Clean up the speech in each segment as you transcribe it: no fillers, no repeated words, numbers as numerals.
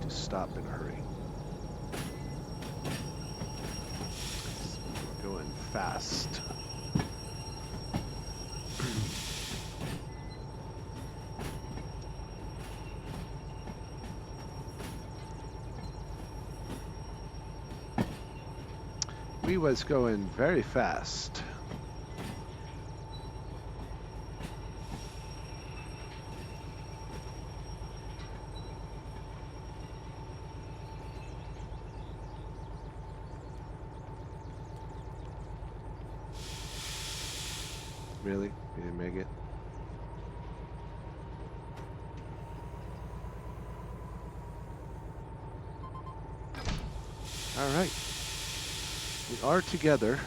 to stop in a hurry. We're going fast. We was going very fast. Really? We didn't make it? All right. We are together.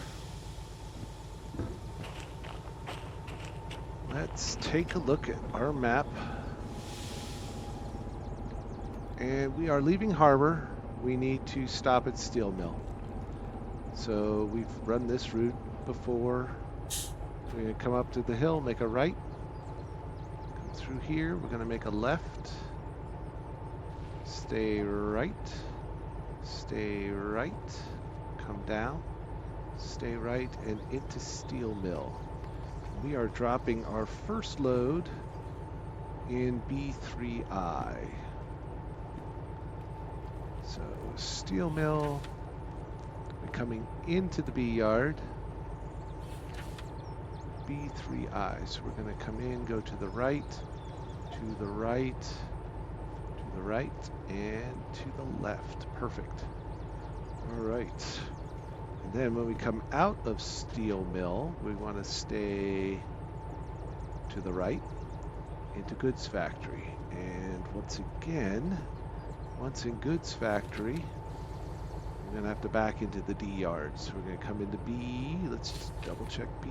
Let's take a look at our map. And we are leaving harbor. We need to stop at steel mill. So we've run this route before. We're going to come up to the hill, make a right. Come through here. We're going to make a left. Stay right. Stay right. Come down. Stay right and into steel mill. We are dropping our first load in B3I. So steel mill. We're coming into the B yard. B3I. So we're going to come in, go to the right, to the right, to the right, and to the left. Perfect. All right. And then when we come out of steel mill, we want to stay to the right into goods factory. And once again, once in goods factory, we're going to have to back into the D yard. So we're going to come into B. Let's just double check B.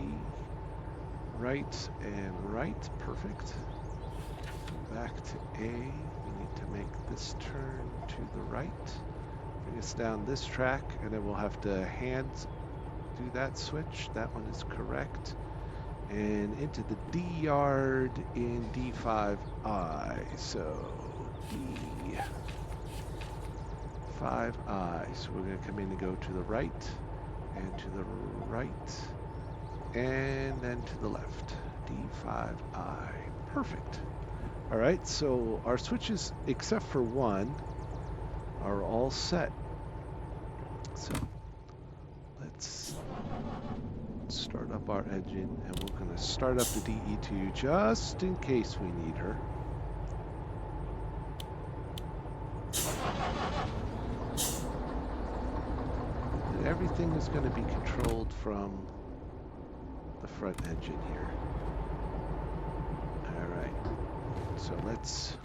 Right and right. Perfect. Back to A. We need to make this turn to the right. Bring us down this track, and then we'll have to hand do that switch. That one is correct. And into the D yard in D5I. So D5I. So we're going to come in and go to the right, and to the right, and then to the left. D5I. Perfect. All right, so our switches, except for one, are all set. So let's start up our engine, and we're going to start up the DE2 just in case we need her. And everything is going to be controlled from the front engine here. All right, so let's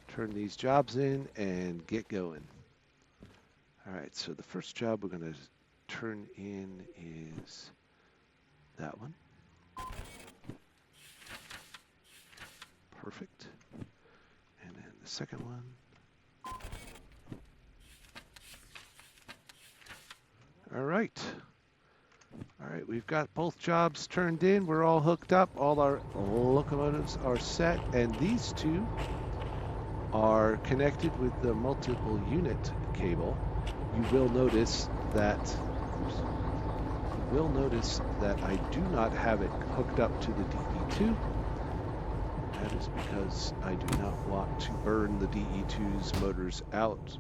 turn these jobs in and get going. All right, so the first job we're going to turn in is that one. Perfect. And then the second one. All right. All right, we've got both jobs turned in. We're all hooked up. All our locomotives are set, and these two are connected with the multiple unit cable. You will notice that I do not have it hooked up to the DE2. That is because I do not want to burn the DE2's motors out,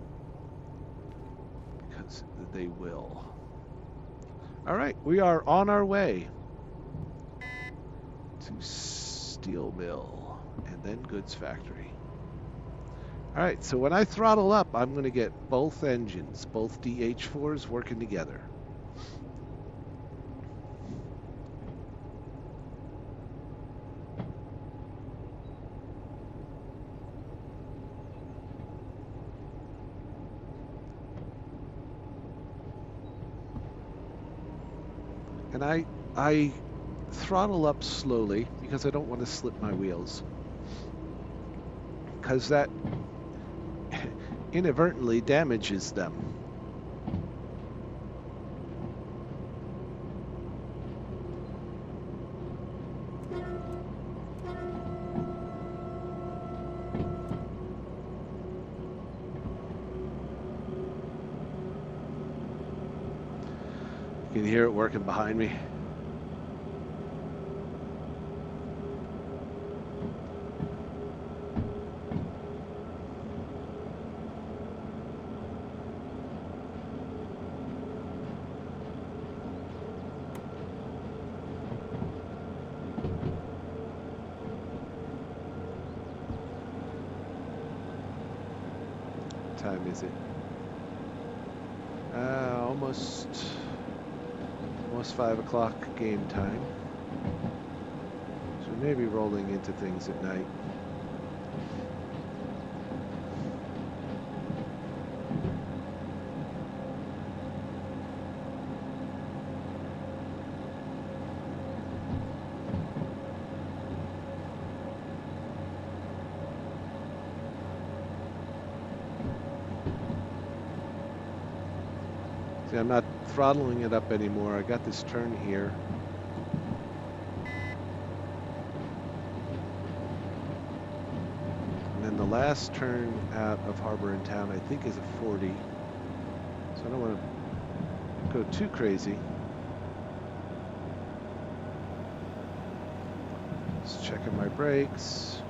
because they will. All right, we are on our way to steel mill and then goods factory. All right, so when I throttle up, I'm going to get both engines, both DH4s working together. And I throttle up slowly because I don't want to slip my wheels, because that inadvertently damages them. You can hear it working behind me. What time is it? Almost 5 o'clock game time. So maybe rolling into things at night. See, I'm not throttling it up anymore. I got this turn here. And then the last turn out of Harbor in Town, I think, is a 40. So I don't want to go too crazy. Just checking my brakes.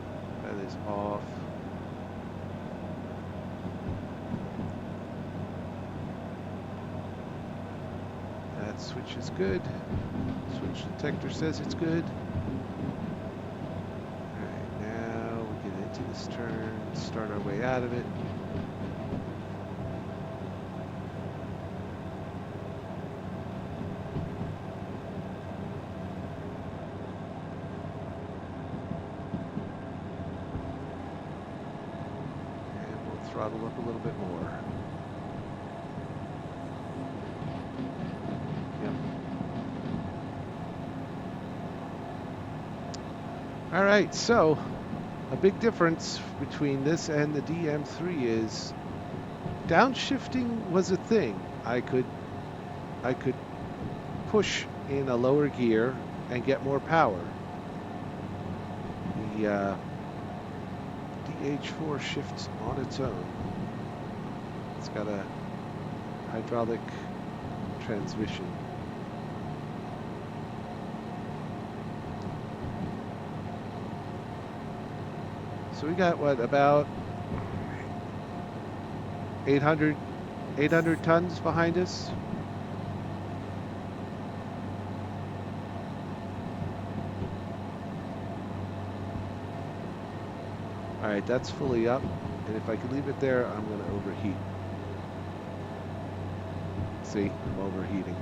That is off. That switch is good. Switch detector says it's good. Alright, now we get into this turn, start our way out of it. And we'll throttle up a little bit more. All right, so a big difference between this and the DM3 is downshifting was a thing. I could push in a lower gear and get more power. The DH4 shifts on its own. It's got a hydraulic transmission. So we got, what, about 800 tons behind us. All right, that's fully up. And if I could leave it there, I'm going to overheat. See, I'm overheating.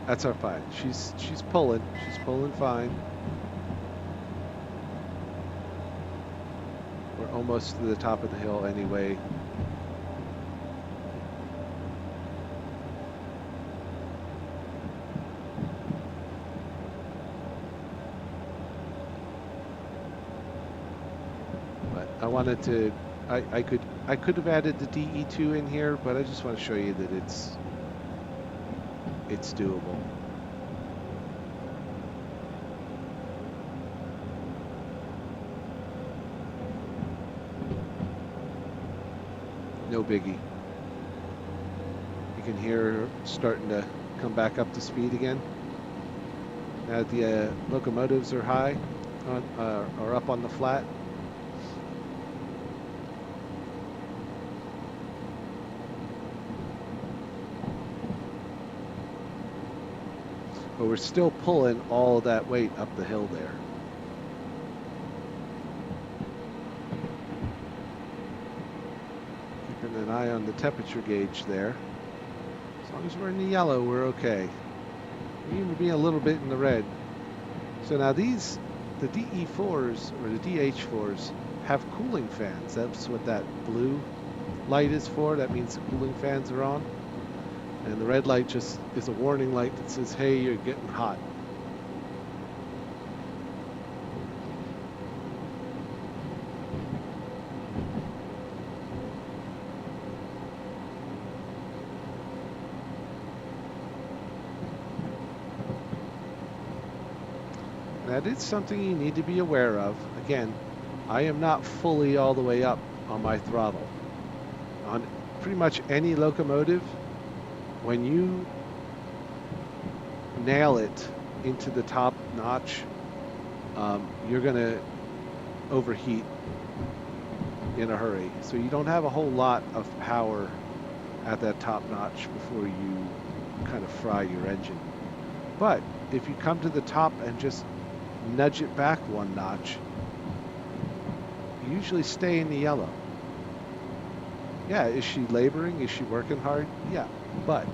That's our fine. She's pulling. She's pulling fine. We're almost to the top of the hill anyway. But I wanted to. I could have added the DE2 in here, but I just want to show you that it's doable. No biggie. You can hear her starting to come back up to speed again. Now the locomotives are high, or up on the flat. But we're still pulling all that weight up the hill there. Keeping an eye on the temperature gauge there. As long as we're in the yellow, we're okay. We even be a little bit in the red. So now these, the DE4s or the DH4s have cooling fans. That's what that blue light is for. That means the cooling fans are on. And the red light just is a warning light that says, hey, you're getting hot. That is something you need to be aware of. Again, I am not fully all the way up on my throttle. On pretty much any locomotive, when you nail it into the top notch, you're going to overheat in a hurry. So you don't have a whole lot of power at that top notch before you kind of fry your engine. But if you come to the top and just nudge it back one notch, you usually stay in the yellow. Yeah, is she laboring? Is she working hard? Yeah, but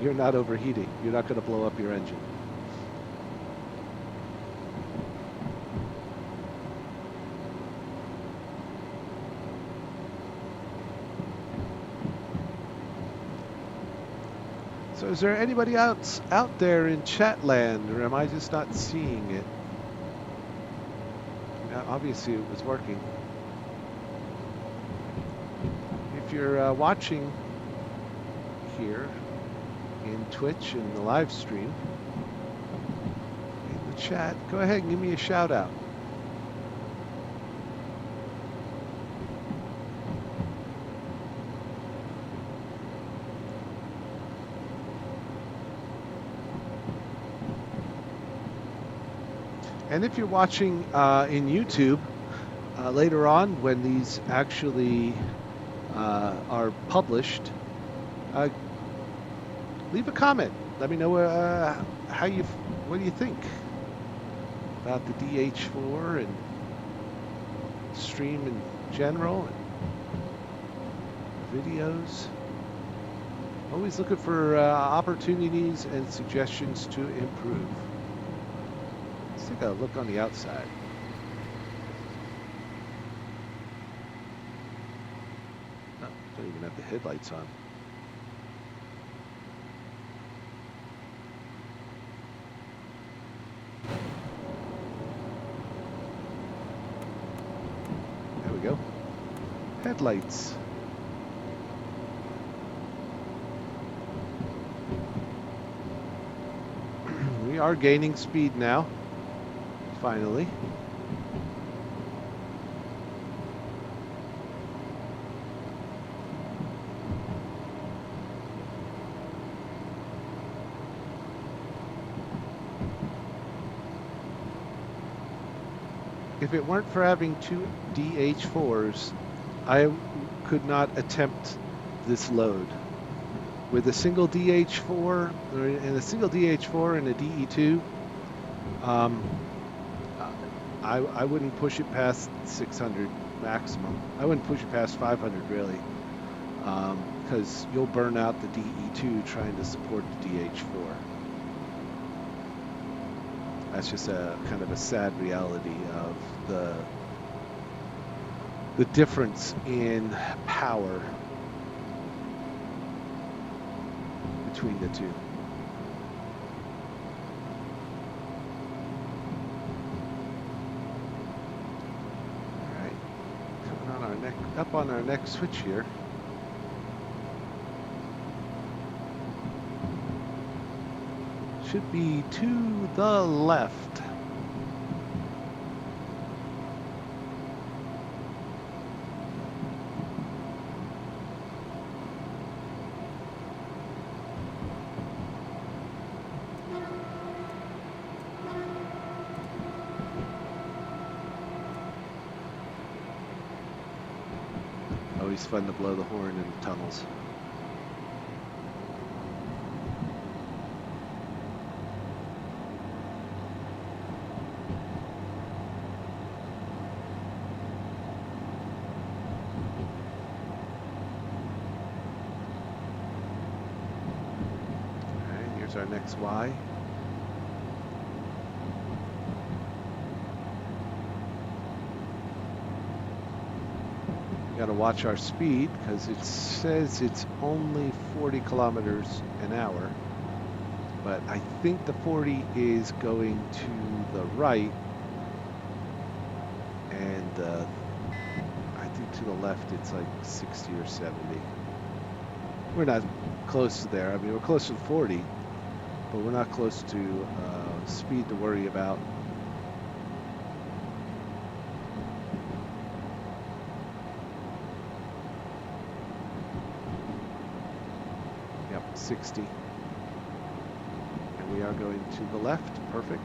you're not overheating. You're not going to blow up your engine. So is there anybody else out there in Chatland, or am I just not seeing it? Now, obviously it was working. If you're watching here in Twitch in the live stream, in the chat, go ahead and give me a shout out. And if you're watching in YouTube later on, when these actually are published, leave a comment. Let me know what do you think about the DH4 and stream in general and videos. Always looking for opportunities and suggestions to improve. Let's take a look on the outside. Oh, don't even have the headlights on. There we go. Headlights. We are gaining speed now. Finally. If it weren't for having two DH4s, I could not attempt this load. With a single DH4 and a single DH4 and a DE2, I wouldn't push it past 600 maximum. I wouldn't push it past 500 really, because you'll burn out the DE2 trying to support the DH4. That's just a kind of a sad reality of the difference in power between the two. Up on our next switch here. Should be to the left. Always fun to blow the horn in the tunnels. Alright, here's our next Y. Got to watch our speed because it says it's only 40 kilometers an hour, but I think the 40 is going to the right, and I think to the left it's like 60 or 70. We're not close to there. I mean, we're close to 40, but we're not close to speed to worry about. 60. And we are going to the left. Perfect.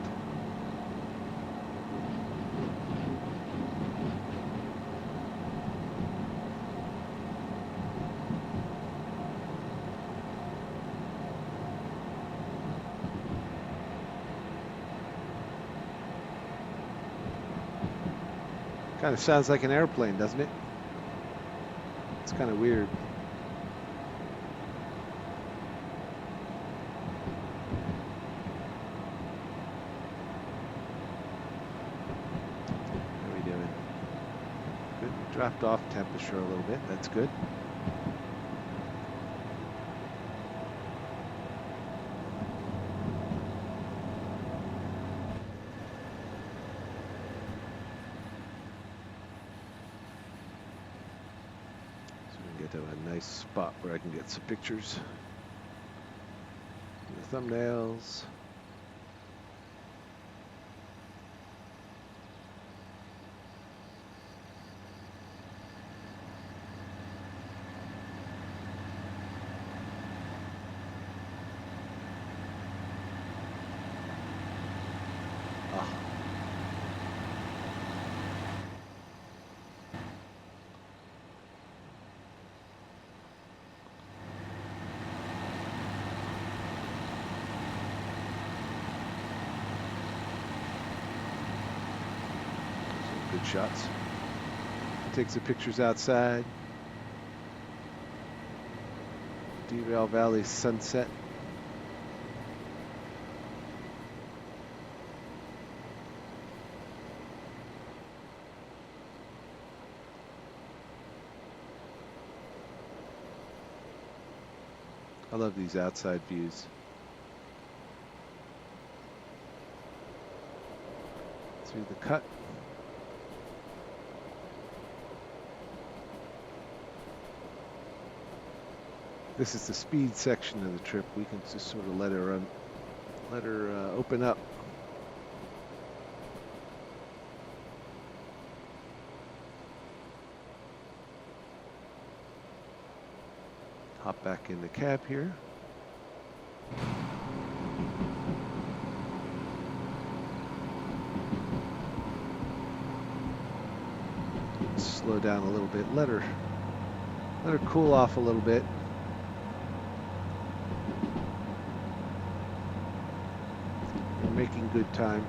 Kind of sounds like an airplane, doesn't it? It's kind of weird. How are we doing? Good. Dropped off temperature a little bit. That's good. To a nice spot where I can get some pictures. The thumbnails. Good shots. Take some pictures outside. Derail Valley sunset. I love these outside views. Through the cut. This is the speed section of the trip. We can just sort of let her run, let her open up. Hop back in the cab here. Slow down a little bit. Let her cool off a little bit. We're making good time.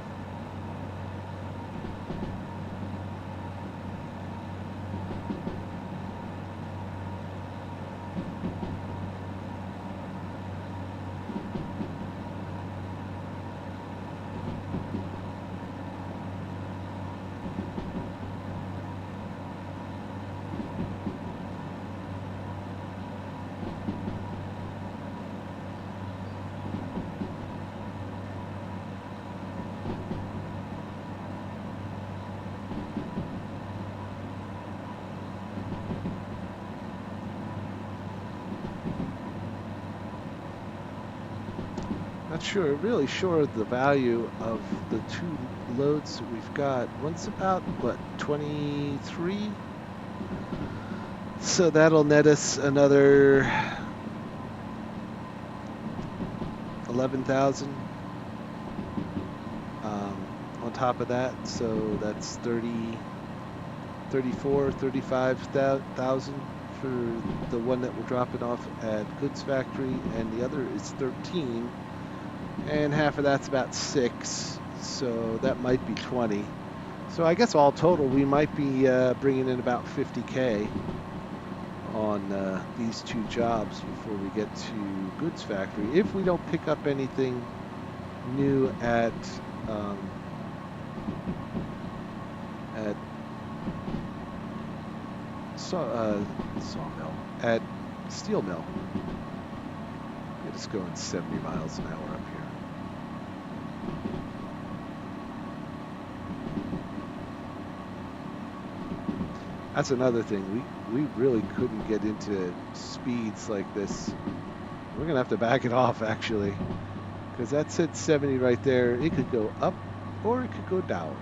Not sure, really sure of the value of the two loads that we've got. One's about, what, 23? So that'll net us another 11,000 on top of that. So that's 35,000 for the one that we're dropping off at Goods Factory, and the other is 13. And half of that's about 6, so that might be 20. So I guess all total we might be bringing in about 50K on these two jobs before we get to Goods Factory, if we don't pick up anything new at sawmill, at steel mill. Get us going 70 miles an hour up here. That's another thing. We really couldn't get into speeds like this. We're gonna have to back it off actually, because that's at 70 right there. It could go up or it could go down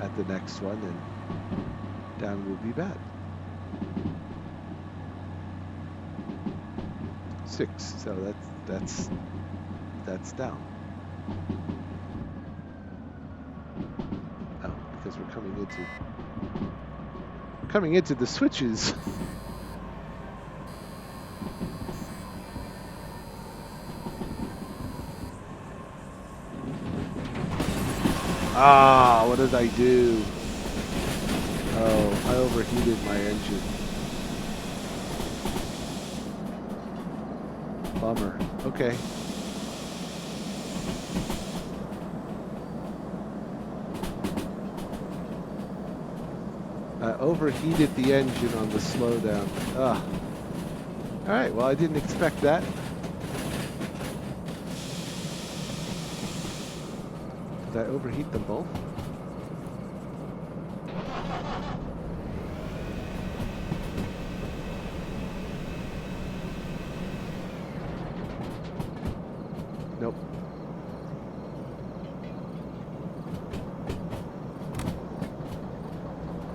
at the next one, and down will be bad. 6. So that's down. Oh, because we're coming into the switches. Ah, what did I do? Oh, I overheated my engine. Bummer. Okay. I overheated the engine on the slowdown. Ah. All right, well, I didn't expect that. Did I overheat them both? Nope.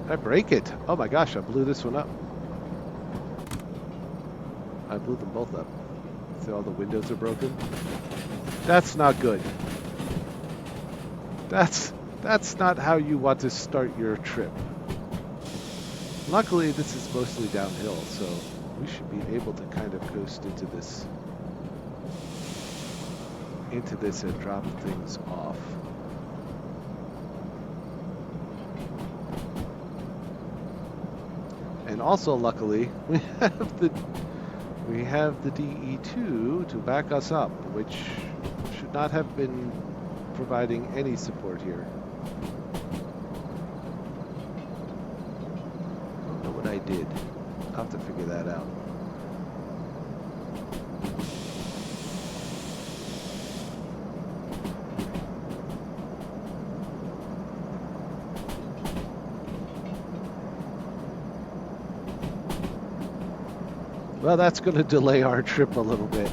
Did I break it? Oh my gosh, I blew this one up. I blew them both up. See, all the windows are broken. That's not good. That's not how you want to start your trip. Luckily, this is mostly downhill, so we should be able to kind of coast into this and drop things off. And also, luckily, we have the DE2 to back us up, which should not have been providing any support here. I don't know what I did. I'll have to figure that out. Well, that's going to delay our trip a little bit.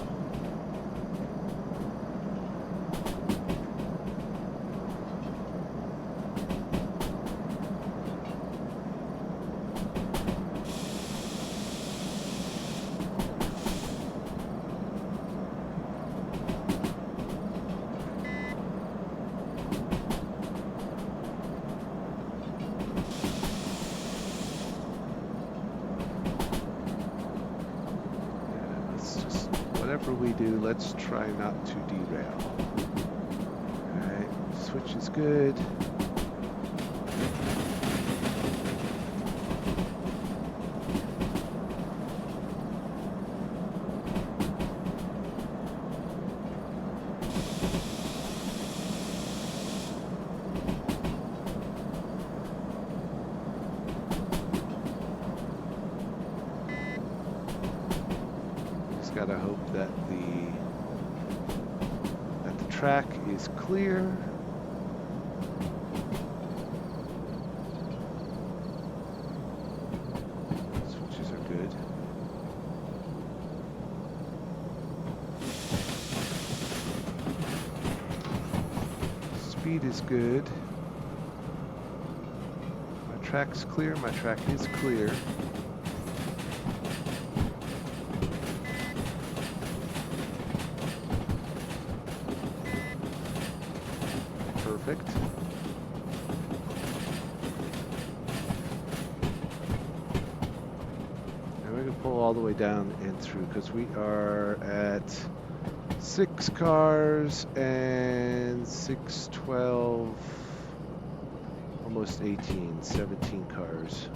Whatever we do, let's try not to derail. Alright, switch is good. Gotta hope that the track is clear. Switches are good. Speed is good. My track's clear. My track is clear. Perfect. And we're going to pull all the way down and through because we are at 6 cars and 6, 12, almost 18, 17 cars.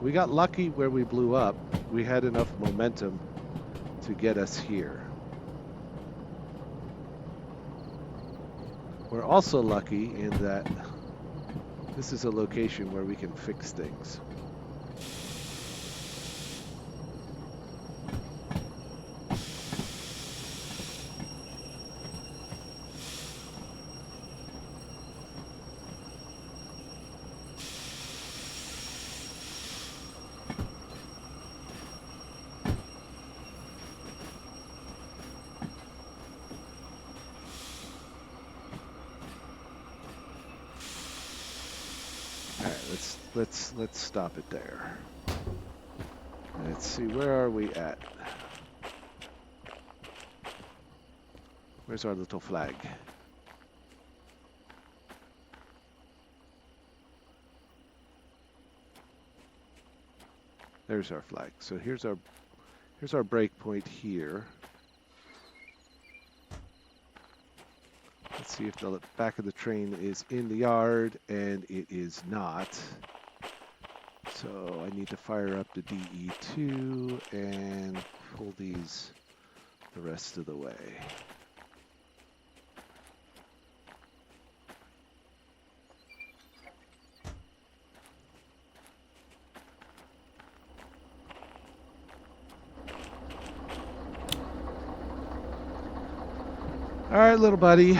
We got lucky where we blew up. We had enough momentum to get us here. We're also lucky in that this is a location where we can fix things. All right, let's stop it there. Let's see, where are we at? Where's our little flag? There's our flag. So here's our break point here. Let's see if the back of the train is in the yard, and it is not. So I need to fire up the DE2 and pull these the rest of the way. All right, little buddy.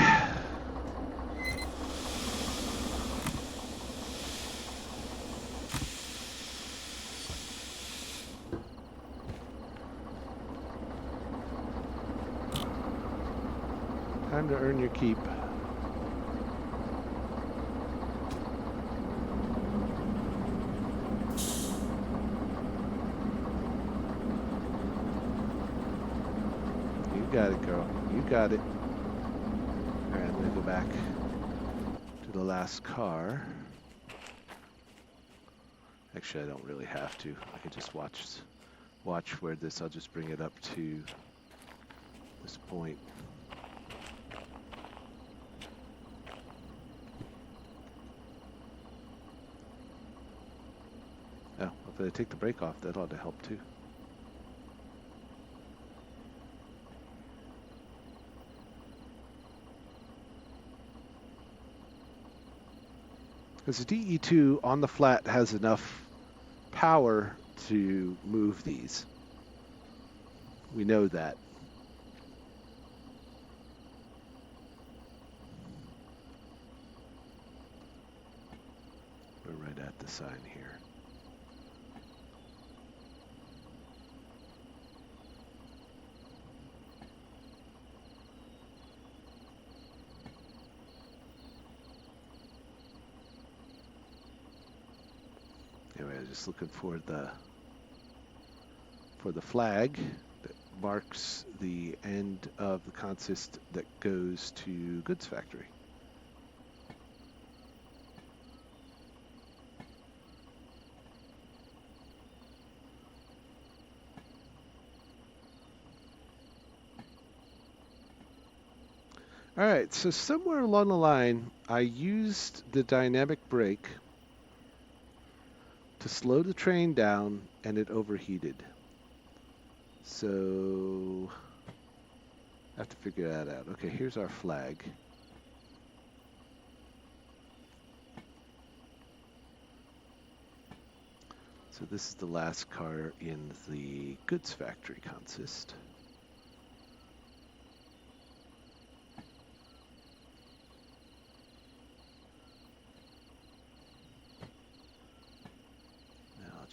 Time to earn your keep. You got it, girl. You got it. All right, I'm gonna go back to the last car. Actually, I don't really have to. I can just watch where this. I'll just bring it up to this point. Oh, if I take the brake off, that ought to help too. Because the DE2 on the flat has enough power to move these. We know that. We're right at the sign here. Anyway, I'm just looking for the flag that marks the end of the consist that goes to goods factory. All right, so somewhere along the line, I used the dynamic brake to slow the train down, and it overheated. So I have to figure that out. Okay, here's our flag. So this is the last car in the goods factory consist.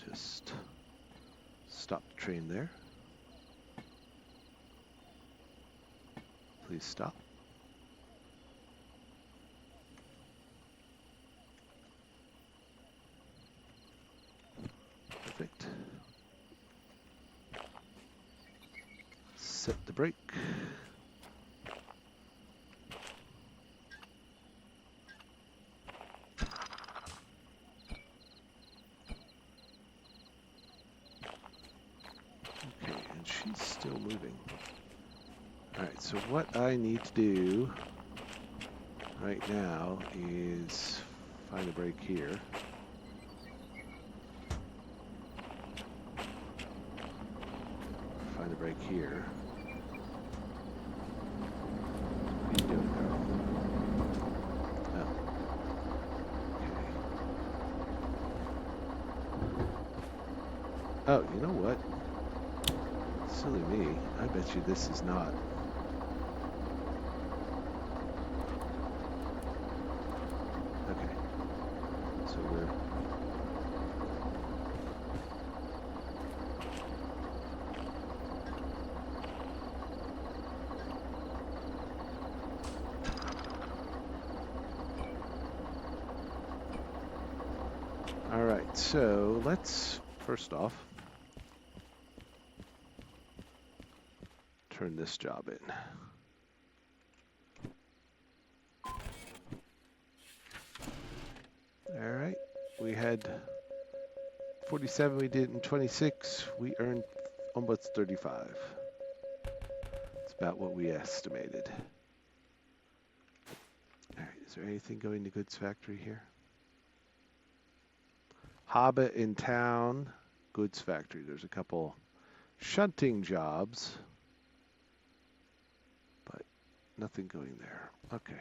Just stop the train there. Please stop. Perfect. Set the brake. She's still moving. Alright, so what I need to do right now is find a brake here. Find a brake here. What are you doing, girl? Oh. Okay. Oh, you know what? Silly me. I bet you this is not. Okay. So we're... All right, so let's first off turn this job in. All right, we had 47, we did in 26, we earned almost 35. It's about what we estimated. All right, is there anything going to goods factory here? Hobbit in town, goods factory. There's a couple shunting jobs, but nothing going there. Okay.